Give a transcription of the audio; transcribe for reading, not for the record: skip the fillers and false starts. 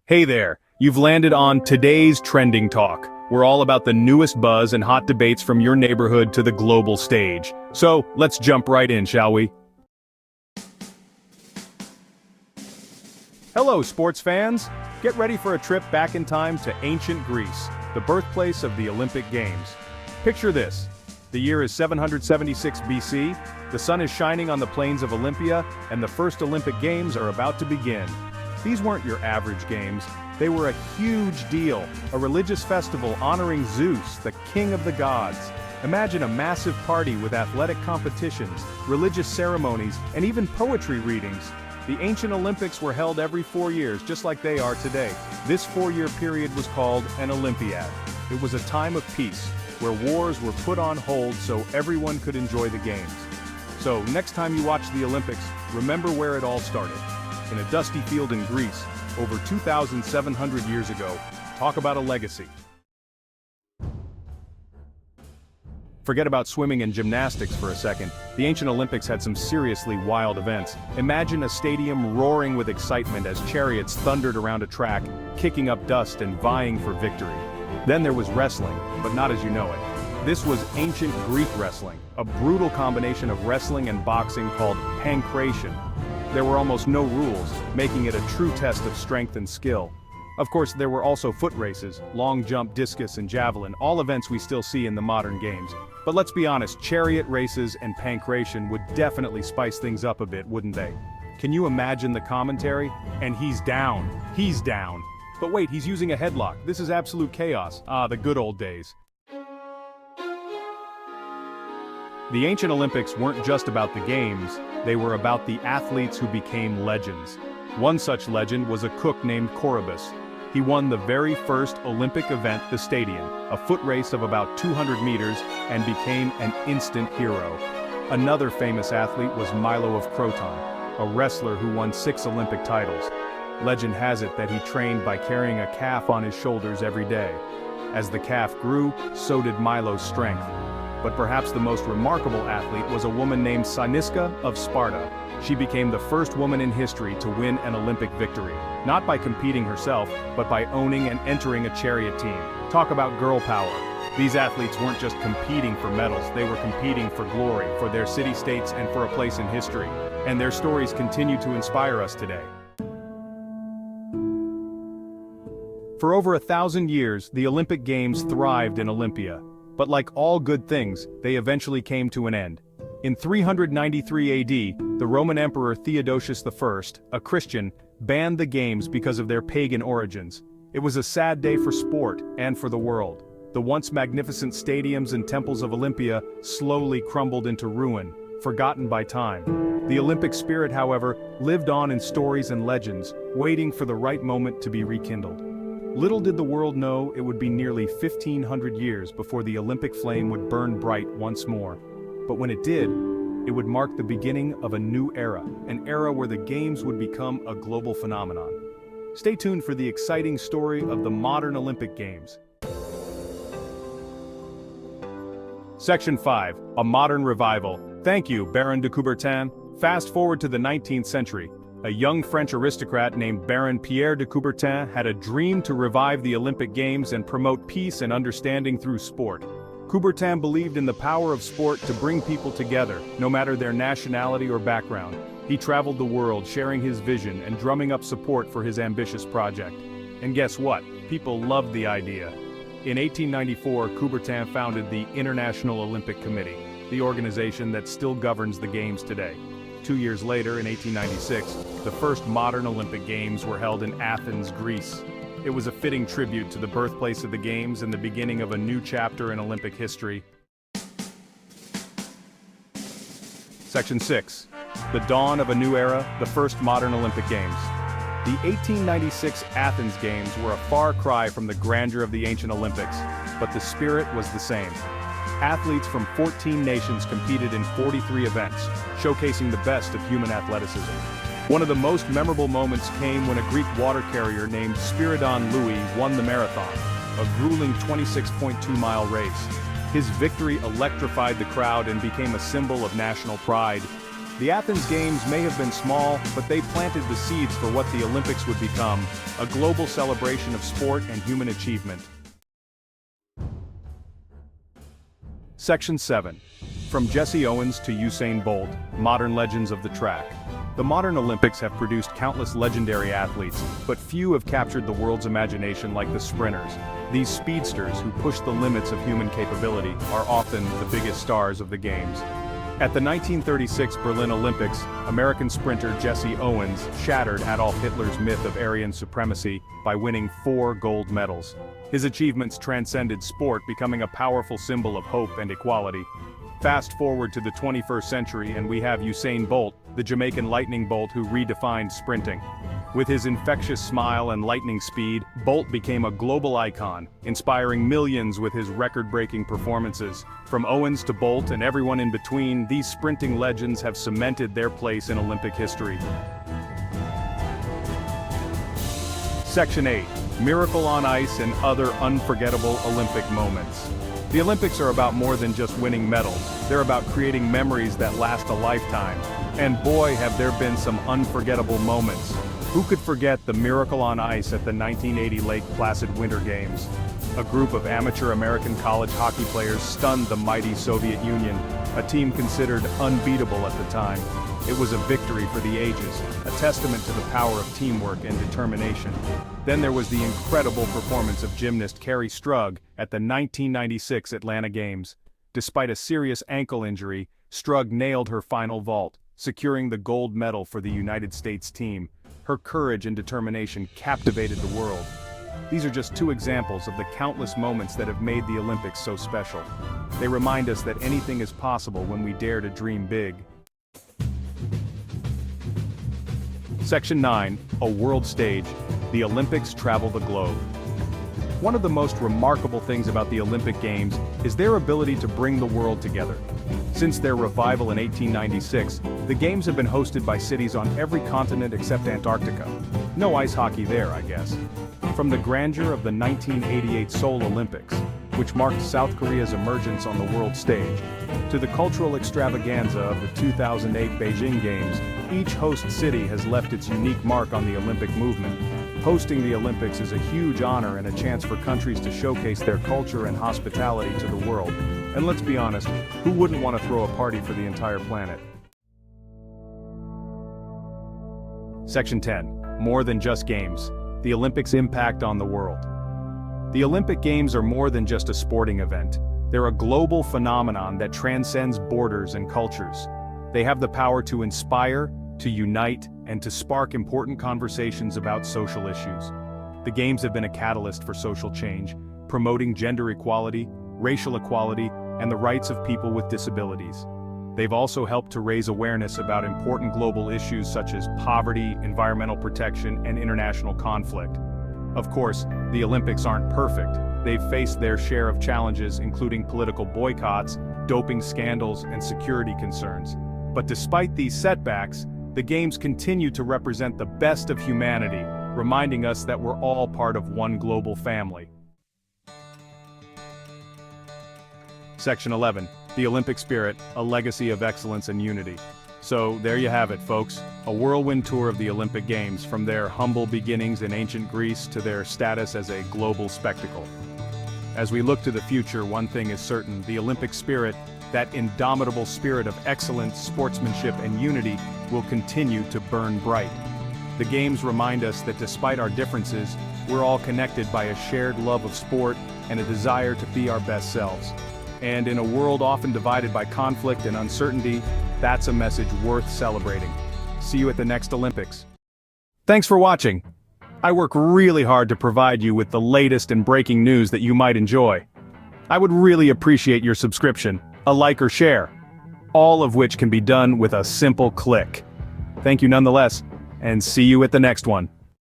Hey there, you've landed on today's Trending Talk. We're all about the newest buzz and hot debates from your neighborhood to the global stage. So, let's jump right in, shall we? Hello, sports fans! Get ready for a trip back in time to ancient Greece, the birthplace of the Olympic Games. Picture this. The year is 776 BC, the sun is shining on the plains of Olympia, and the first Olympic Games are about to begin. These weren't your average games, they were a huge deal, a religious festival honoring Zeus, the king of the gods. Imagine a massive party with athletic competitions, religious ceremonies, and even poetry readings. The ancient Olympics were held every 4 years, just like they are today. This 4-year period was called an Olympiad. It was a time of peace, where wars were put on hold so everyone could enjoy the games. So, next time you watch the Olympics, remember where it all started. In a dusty field in Greece, over 2,700 years ago. Talk about a legacy. Forget about swimming and gymnastics for a second. The ancient Olympics had some seriously wild events. Imagine a stadium roaring with excitement as chariots thundered around a track, kicking up dust and vying for victory. Then there was wrestling, but not as you know it. This was ancient Greek wrestling, a brutal combination of wrestling and boxing called pancration. There were almost no rules, making it a true test of strength and skill. Of course, there were also foot races, long jump, discus, and javelin, all events we still see in the modern games. But let's be honest, chariot races and pancration would definitely spice things up a bit, wouldn't they? Can you imagine the commentary? And he's down. He's down. But wait, he's using a headlock. This is absolute chaos. Ah, the good old days. The ancient Olympics weren't just about the games, they were about the athletes who became legends. One such legend was a cook named Corybus. He won the very first Olympic event, the Stadion, a foot race of about 200 meters, and became an instant hero. Another famous athlete was Milo of Croton, a wrestler who won 6 Olympic titles. Legend has it that he trained by carrying a calf on his shoulders every day. As the calf grew, so did Milo's strength. But perhaps the most remarkable athlete was a woman named Cyniska of Sparta. She became the first woman in history to win an Olympic victory, not by competing herself, but by owning and entering a chariot team. Talk about girl power. These athletes weren't just competing for medals, they were competing for glory, for their city-states, and for a place in history. And their stories continue to inspire us today. For over 1,000 years, the Olympic Games thrived in Olympia. But like all good things, they eventually came to an end. In 393 AD, the Roman Emperor Theodosius I, a Christian, banned the games because of their pagan origins. It was a sad day for sport and for the world. The once magnificent stadiums and temples of Olympia slowly crumbled into ruin, forgotten by time. The Olympic spirit, however, lived on in stories and legends, waiting for the right moment to be rekindled. Little did the world know it would be nearly 1,500 years before the Olympic flame would burn bright once more. But when it did, it would mark the beginning of a new era, an era where the Games would become a global phenomenon. Stay tuned for the exciting story of the modern Olympic Games. Section 5, A Modern Revival. Thank you, Baron de Coubertin. Fast forward to the 19th century. A young French aristocrat named Baron Pierre de Coubertin had a dream to revive the Olympic Games and promote peace and understanding through sport. Coubertin believed in the power of sport to bring people together, no matter their nationality or background. He traveled the world sharing his vision and drumming up support for his ambitious project. And guess what? People loved the idea. In 1894, Coubertin founded the International Olympic Committee, the organization that still governs the Games today. 2 years later, in 1896, the first modern Olympic Games were held in Athens, Greece. It was a fitting tribute to the birthplace of the Games and the beginning of a new chapter in Olympic history. Section 6. The dawn of a new era, the first modern Olympic Games. The 1896 Athens Games were a far cry from the grandeur of the ancient Olympics, but the spirit was the same. Athletes from 14 nations competed in 43 events, showcasing the best of human athleticism. One of the most memorable moments came when a Greek water carrier named Spiridon Louis won the marathon, a grueling 26.2-mile race. His victory electrified the crowd and became a symbol of national pride. The Athens Games may have been small, but they planted the seeds for what the Olympics would become, a global celebration of sport and human achievement. Section 7. From Jesse Owens to Usain Bolt, modern legends of the track. The modern Olympics have produced countless legendary athletes, but few have captured the world's imagination like the sprinters. These speedsters who push the limits of human capability are often the biggest stars of the Games. At the 1936 Berlin Olympics, American sprinter Jesse Owens shattered Adolf Hitler's myth of Aryan supremacy by winning 4 gold medals. His achievements transcended sport, becoming a powerful symbol of hope and equality. Fast forward to the 21st century and we have Usain Bolt, the Jamaican lightning bolt who redefined sprinting. With his infectious smile and lightning speed, Bolt became a global icon, inspiring millions with his record-breaking performances. From Owens to Bolt and everyone in between, these sprinting legends have cemented their place in Olympic history. Section 8. Miracle on Ice and Other Unforgettable Olympic Moments. The Olympics are about more than just winning medals. They're about creating memories that last a lifetime. And boy, have there been some unforgettable moments. Who could forget the miracle on ice at the 1980 Lake Placid Winter Games? A group of amateur American college hockey players stunned the mighty Soviet Union, a team considered unbeatable at the time. It was a victory for the ages, a testament to the power of teamwork and determination. Then there was the incredible performance of gymnast Carrie Strug at the 1996 Atlanta Games. Despite a serious ankle injury, Strug nailed her final vault, securing the gold medal for the United States team. Her courage and determination captivated the world. These are just 2 examples of the countless moments that have made the Olympics so special. They remind us that anything is possible when we dare to dream big. Section 9. A world stage. The Olympics travel the globe. One of the most remarkable things about the Olympic Games is their ability to bring the world together. Since their revival in 1896, the Games have been hosted by cities on every continent except Antarctica. No ice hockey there, I guess. From the grandeur of the 1988 Seoul Olympics, which marked South Korea's emergence on the world stage, to the cultural extravaganza of the 2008 Beijing Games, each host city has left its unique mark on the Olympic movement. Hosting the Olympics is a huge honor and a chance for countries to showcase their culture and hospitality to the world. And let's be honest, who wouldn't want to throw a party for the entire planet? Section 10. More than just games. The Olympics' impact on the world. The Olympic Games are more than just a sporting event. They're a global phenomenon that transcends borders and cultures. They have the power to inspire, to unite, and to spark important conversations about social issues. The Games have been a catalyst for social change, promoting gender equality, racial equality, and the rights of people with disabilities. They've also helped to raise awareness about important global issues such as poverty, environmental protection, and international conflict. Of course, the Olympics aren't perfect. They've faced their share of challenges, including political boycotts, doping scandals, and security concerns. But despite these setbacks, the Games continue to represent the best of humanity, reminding us that we're all part of one global family. Section 11. The Olympic Spirit, a legacy of excellence and unity. So, there you have it, folks. A whirlwind tour of the Olympic Games, from their humble beginnings in ancient Greece to their status as a global spectacle. As we look to the future, one thing is certain: the Olympic spirit, that indomitable spirit of excellence, sportsmanship, and unity, will continue to burn bright. The Games remind us that despite our differences, we're all connected by a shared love of sport and a desire to be our best selves. And in a world often divided by conflict and uncertainty, that's a message worth celebrating. See you at the next Olympics. Thanks for watching. I work really hard to provide you with the latest and breaking news that you might enjoy. I would really appreciate your subscription, a like or share, all of which can be done with a simple click. Thank you nonetheless, and see you at the next one.